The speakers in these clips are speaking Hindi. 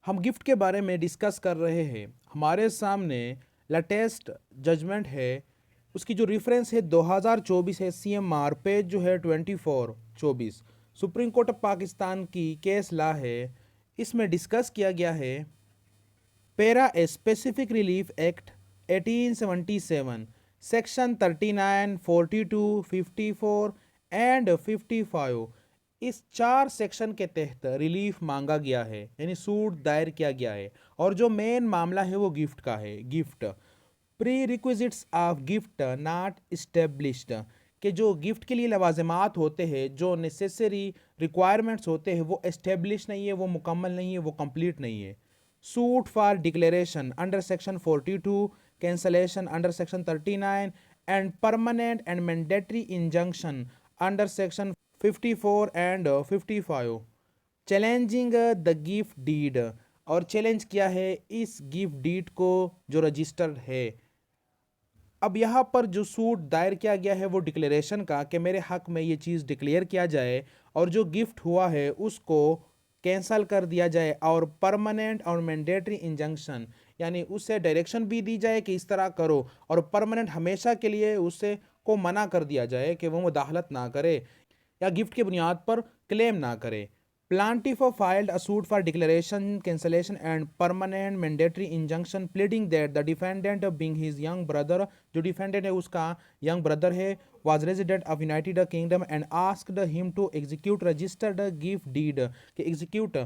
हम गिफ्ट के बारे में डिस्कस कर रहे हैं। हमारे सामने लेटेस्ट जजमेंट है, उसकी जो रेफरेंस है 2024 है, CMR पेज जो है 2424, सुप्रीम कोर्ट ऑफ पाकिस्तान की केस ला है। इसमें डिस्कस किया गया है para a specific relief act 1877 section 39, 42, 54 and 55। इस चार सेक्शन के तहत रिलीफ मांगा गया है, यानी सूट दायर किया गया है। और जो मेन मामला है वो गिफ्ट का है। Gift pre requisites of gift not established, कि जो गिफ्ट के लिए लवाजमात होते हैं, जो नेसेसरी रिक्वायरमेंट्स होते हैं, वो एस्टेब्लिश नहीं है, वो मुकम्मल नहीं है, वो कंप्लीट नहीं है। Suit for declaration under section 42, cancellation under section 39 and permanent and mandatory injunction under section 54 and 55। Challenging the gift deed, और चैलेंज किया है इस गिफ्ट डीड को जो रजिस्टर्ड है। अब यहाँ पर जो सूट दायर किया गया है वो डिक्लेरेशन का, कि मेरे हक में ये चीज़ डिक्लेयर किया जाए और जो गिफ्ट हुआ है उसको कैंसल कर दिया जाए, और परमानेंट और मैंडेटरी इंजंक्शन, यानी उससे डायरेक्शन भी दी जाए कि इस तरह करो, और परमानेंट हमेशा के लिए उससे को मना कर दिया जाए कि वो मुदाखलत ना करे या गिफ्ट की बुनियाद पर क्लेम ना करे। Plaintiff filed a suit for declaration, cancellation and permanent mandatory injunction, pleading that the defendant being his young brother, जो defendant है उसका young brother है, was resident of United Kingdom and asked him to execute registered gift deed, कि execute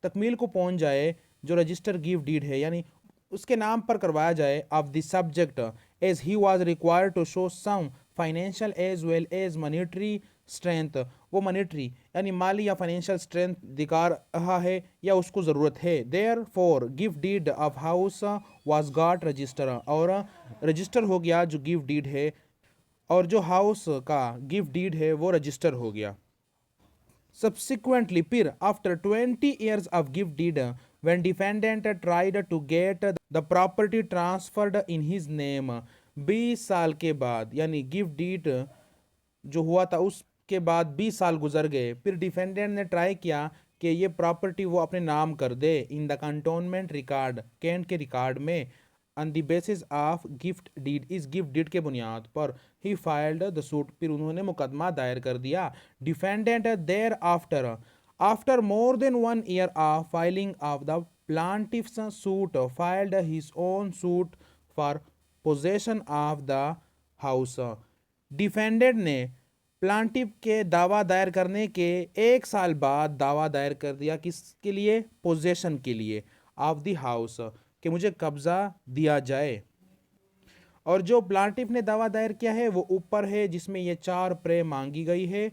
तकमील को पहुंच जाए जो रजिस्टर गिफ्ट डीड है, यानी उसके नाम पर करवाया जाए, of the subject, as he was required to show some financial as well as monetary strength, वो मॉनेटरी यानी माली या फाइनेंशियल स्ट्रेंथ दिखा रहा है या उसको ज़रूरत है। Therefore gift deed of house was got register, और रजिस्टर हो गया जो गिफ्ट डीड है, और जो हाउस का गिफ्ट डीड है वो रजिस्टर हो गया। Subsequently, फिर after 20 years of gift deed, when defendant tried to get the property transferred in his name, 20 साल के बाद, यानी गिफ्ट डीड जो हुआ था उसके बाद 20 साल गुजर गए, फिर डिफेंडेंट ने ट्राई किया कि ये प्रॉपर्टी वो अपने नाम कर दे in the cantonment record, cantt के रिकॉर्ड में, on the basis of gift deed, इस गिफ्ट डीड के बुनियाद पर ही फाइल्ड द सूट, फिर उन्होंने मुकदमा दायर कर दिया। Defendant thereafter after more than 1 year of filing of the plaintiff's suit filed his own suit for possession of the house. Defendant ने प्लांटिफ के दावा दायर करने के 1 साल बाद दावा दायर कर दिया, किसके लिए? पोजेशन के लिए, ऑफ द हाउस, कि मुझे कब्जा दिया जाए। और जो प्लांटिफ ने दावा दायर किया है वो ऊपर है, जिसमें ये 4 प्रे मांगी गई है।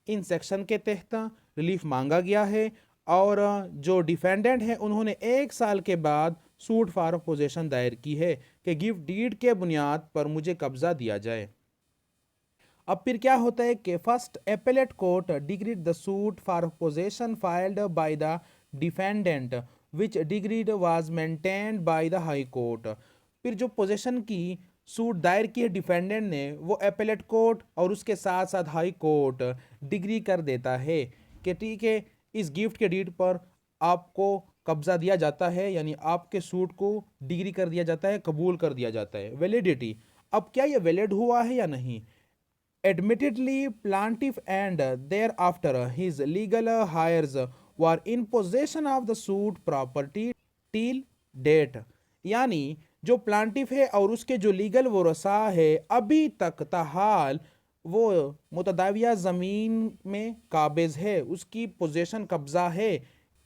इन सेक्शन के तहत रिलीफ मांगा गया है, और जो डिफेंडेंट है उन्होंने 1 साल के बाद सूट फॉर पोजेशन दायर की है कि गिफ्ट डीड के बुनियाद पर मुझे कब्जा दिया जाए। अब फिर क्या होता है कि first appellate court decreed the suit for possession filed by the defendant which decreed was maintained by the high court. फिर जो पोजेशन की सूट दायर की है डिफेंडेंट ने, वो एपेलेट कोर्ट और उसके साथ साथ हाई कोर्ट डिग्री कर देता है कि ठीक है, इस गिफ्ट के डीड पर आपको कब्जा दिया जाता है, यानी आपके सूट को डिग्री कर दिया जाता है, कबूल कर दिया जाता है। वैलिडिटी, अब क्या ये वैलिड हुआ है या नहीं? Admittedly, plaintiff and thereafter his legal heirs were in possession of the suit property till date, यानी जो प्लांटिफ है और उसके जो लीगल वरसा है अभी तक ताहाल वो मुतदाविया ज़मीन में काबिज है, उसकी पोजेशन कब्जा है।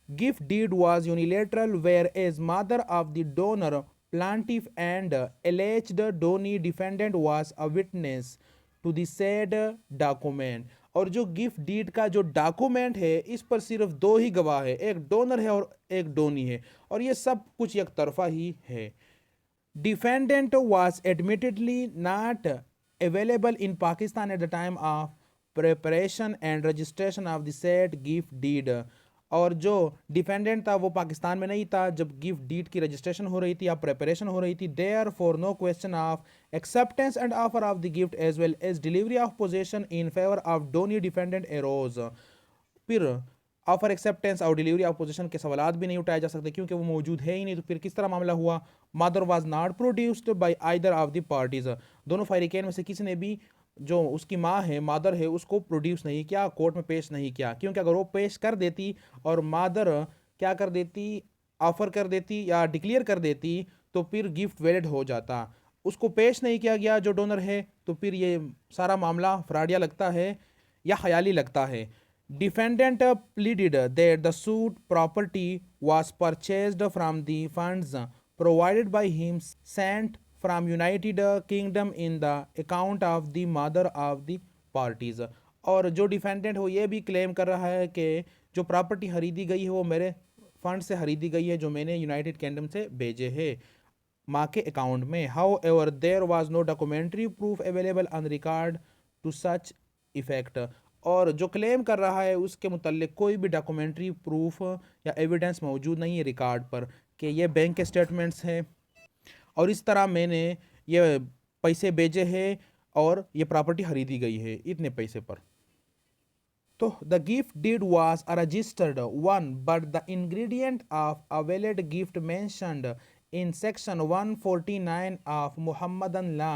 Gift deed was unilateral whereas mother of the donor plaintiff and alleged donee defendant was a witness to the said document. और जो गिफ्ट डीड का जो डॉक्यूमेंट है इस पर सिर्फ 2 ही गवाह है, एक डोनर है और एक डोनी है, और ये सब कुछ एक तरफा ही है। Defendant was admittedly not available in Pakistan at the time of preparation and registration of the said gift deed, और जो डिफेंडेंट था वो पाकिस्तान में नहीं था जब गिफ्ट डीड की रजिस्ट्रेशन हो रही थी या प्रिपरेशन हो रही थी। Therefore no question of acceptance and offer of the gift as well as delivery of possession in favour of donee defendant arose. फिर ऑफर एक्सेप्टेंस और डिलीवरी ऑफ पोजीशन के सवालात भी नहीं उठाए जा सकते क्योंकि वो मौजूद है ही नहीं। तो फिर किस तरह मामला हुआ? Mother was not produced by either of the parties, दोनों फरीकैन में से किसी ने भी जो उसकी माँ है, मादर है, उसको प्रोड्यूस नहीं किया, कोर्ट में पेश नहीं किया। क्योंकि अगर वो पेश कर देती और मादर क्या कर देती, ऑफर कर देती या डिक्लेयर कर देती, तो फिर गिफ्ट वैलिड हो जाता। उसको पेश नहीं किया गया जो डोनर है, तो फिर ये सारा मामला फ्रॉडिया लगता है या ख्याली लगता है। Defendant pleaded that the suit property was purchased from the funds provided by him sent from United Kingdom in the account of the mother of the parties। और जो डिफेंडेंट हो ये भी क्लेम कर रहा है कि जो प्रॉपर्टी खरीदी गई है वो मेरे फंड से खरीदी गई है जो मैंने यूनाइटेड किंगडम से भेजे है माँ के अकाउंट में। However there was no documentary proof available on record to such effect. और जो क्लेम कर रहा है उसके मुतल्लिक कोई भी डॉक्यूमेंट्री प्रूफ या एविडेंस मौजूद नहीं है रिकॉर्ड पर कि ये बैंक के स्टेटमेंट्स हैं और इस तरह मैंने ये पैसे भेजे हैं और ये प्रॉपर्टी खरीदी गई है इतने पैसे पर। तो the gift deed was a registered one but the ingredient of a valid gift mentioned in section 149 of Muhammadan law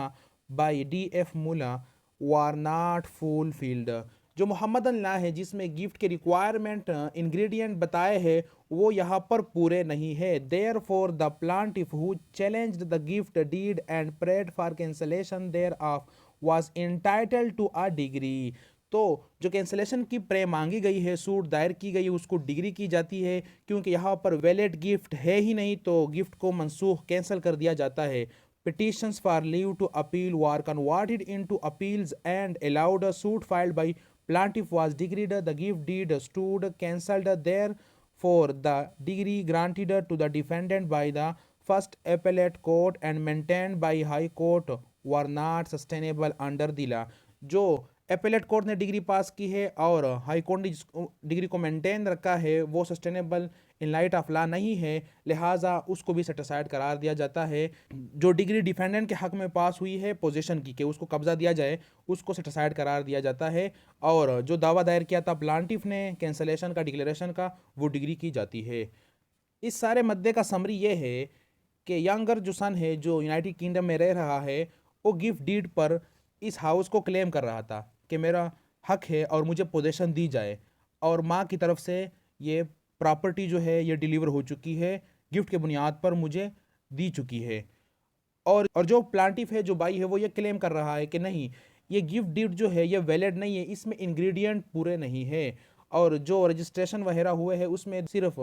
by D F Mulla were not fulfilled. जो मोहम्मदन लॉ है जिसमें गिफ्ट के रिक्वायरमेंट इंग्रेडिएंट बताए हैं वो यहाँ पर पूरे नहीं है। Therefore the plaintiff who challenged the gift deed and prayed for cancellation thereof was entitled to a decree. तो जो कैंसलेशन की प्रे मांगी गई है, सूट दायर की गई है, उसको डिग्री की जाती है क्योंकि यहाँ पर वैलिड गिफ्ट है ही नहीं तो गिफ्ट को मनसूख कैंसिल कर दिया जाता है। Petitions for leave to appeal were converted into appeals and allowed. A suit filed by plaintiff was decreed. The gift deed stood cancelled. Therefore, the degree granted to the defendant by the first appellate court and maintained by high court were not sustainable under the law। जो एपेलेट कोर्ट ने डिग्री पास की है और हाई कोर्ट ने जिस डिग्री को मेंटेन रखा है वो sustainable in light of law नहीं है, लिहाजा उसको भी सेटिसाइड करार दिया जाता है। जो डिग्री डिफेंडेंट के हक में पास हुई है पोजीशन की कि उसको कब्जा दिया जाए उसको सेटिसाइड करार दिया जाता है और जो दावा दायर किया था प्लांटिफ ने कैंसलेशन का डिक्लेरेशन का वो डिग्री की जाती है। इस सारे मद्दे का समरी ये है कि यंगर जो सन है जो यूनाइटेड किंगडम में रह रहा है वो गिफ्ट डीड पर इस हाउस को क्लेम कर रहा था कि मेरा हक है और मुझे पोजीशन दी जाए और माँ की तरफ से ये प्रॉपर्टी जो है ये डिलीवर हो चुकी है, गिफ्ट के बुनियाद पर मुझे दी चुकी है। और जो प्लांटिफ है जो बाई है वो ये क्लेम कर रहा है कि नहीं ये गिफ्ट डीड जो है ये वैलिड नहीं है, इसमें इंग्रेडिएंट पूरे नहीं है और जो रजिस्ट्रेशन वगैरह हुए हैं उसमें सिर्फ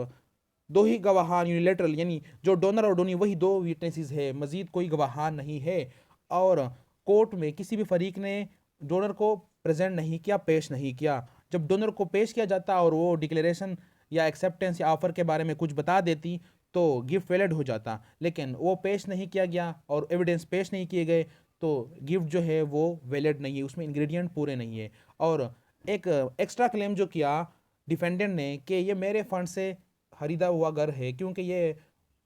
दो ही गवाहान यूनिलेटरल यानी जो डोनर और डोनी वही दो विटनेसेस है, मजीद कोई गवाहान नहीं है और कोर्ट में किसी भी फरीक ने डोनर को प्रेजेंट नहीं किया, पेश नहीं किया। जब डोनर को पेश किया जाता और वो डिक्लेरेशन या एक्सेप्टेंस या ऑफर के बारे में कुछ बता देती तो गिफ्ट वैलिड हो जाता, लेकिन वो पेश नहीं किया गया और एविडेंस पेश नहीं किए गए तो गिफ्ट जो है वो वैलिड नहीं है, उसमें इंग्रेडिएंट पूरे नहीं है। और एक एक्स्ट्रा क्लेम जो किया डिफेंडेंट ने कि ये मेरे फंड से खरीदा हुआ घर है क्योंकि ये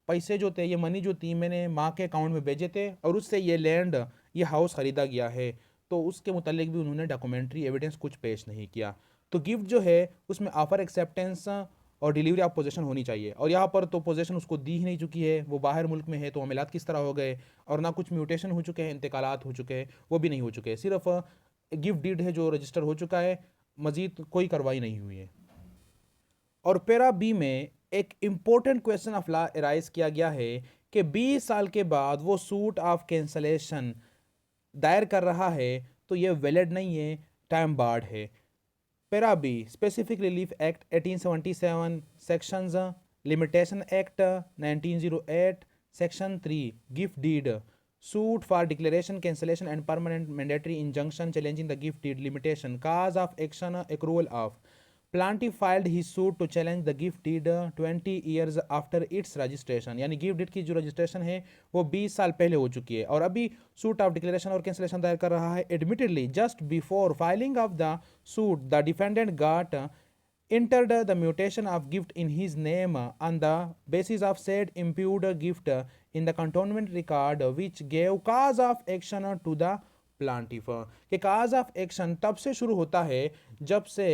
पैसे जो थे ये मनी जो थी मैंने माँ के अकाउंट में भेजे थे और उससे ये लैंड ये हाउस ख़रीदा गया है, तो उसके मुतालिक भी उन्होंने डॉक्यूमेंट्री एविडेंस कुछ पेश नहीं किया। तो गिफ्ट जो है उसमें ऑफर एक्सेप्टेंस और डिलीवरी ऑफ पोजेशन होनी चाहिए और यहाँ पर तो पोजेशन उसको दी ही नहीं चुकी है, वो बाहर मुल्क में है तो अमेलात किस तरह हो गए और ना कुछ म्यूटेशन हो चुके हैं, इंतकालात हो चुके हैं, वो भी नहीं हो चुके हैं, सिर्फ गिफ्ट डीड है जो रजिस्टर हो चुका है, मजीद कोई कार्रवाई नहीं हुई है। और पैरा बी में एक important question of law arise किया गया है कि 20 साल के बाद वो सूट ऑफ कैंसलेशन दायर कर रहा है तो ये वैलिड नहीं है, टाइम बार्ड है। Para B specific relief act 1877 sections, limitation act 1908 section 3 gift deed, suit for declaration cancellation and permanent mandatory injunction challenging the gift deed limitation, cause of action accrual of. Plaintiff filed his suit to challenge the gift deed 20 years after its registration। यानी गिफ्ट डीड की जो रजिस्ट्रेशन है वो 20 साल पहले हो चुकी है और अभी सूट ऑफ डिक्लेरेशन और कैंसलेशन दायर कर रहा है। Admittedly just before filing of the suit the defendant got entered the mutation of gift in his name on the basis of said imputed gift in the cantonment record which gave cause of action to the plaintiff। कि cause of action तब से शुरू होता है जब से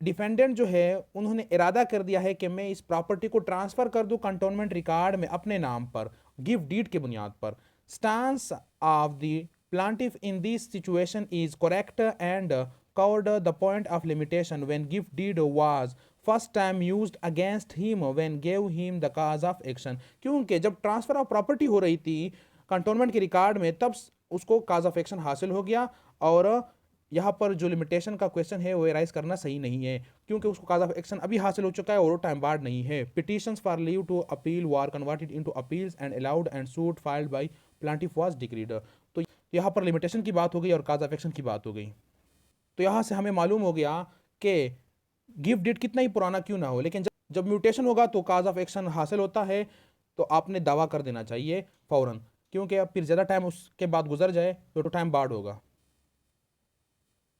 डिफेंडेंट जो है उन्होंने इरादा कर दिया है कि मैं इस प्रॉपर्टी को ट्रांसफर कर दूं कंटोनमेंट रिकॉर्ड में अपने नाम पर गिफ्ट डीड के बुनियाद पर। Stance of the plaintiff in this situation is correct and covered the point of limitation when gift deed was first time used against him when gave him the cause of action। क्योंकि जब ट्रांसफर ऑफ प्रॉपर्टी हो रही थी कंटोनमेंट के रिकॉर्ड में तब उसको काज ऑफ एक्शन हासिल हो गया, और यहाँ पर जो लिमिटेशन का क्वेश्चन है वो एराइज करना सही नहीं है क्योंकि उसको काज ऑफ एक्शन अभी हासिल हो चुका है और वो टाइम बार्ड नहीं है। Petitions for leave to appeal were converted into appeals and allowed and suit filed by plaintiff was decreed. तो यहाँ पर लिमिटेशन की बात हो गई और काज ऑफ एक्शन की बात हो गई। तो यहाँ से हमें मालूम हो गया कि गिफ्ट डेट कितना ही पुराना क्यों ना हो, लेकिन जब म्यूटेशन होगा तो काज ऑफ एक्शन हासिल होता है, तो आपने दावा कर देना चाहिए फ़ौरन, क्योंकि अब फिर ज़्यादा टाइम उसके बाद गुजर जाए तो टाइम बार्ड होगा।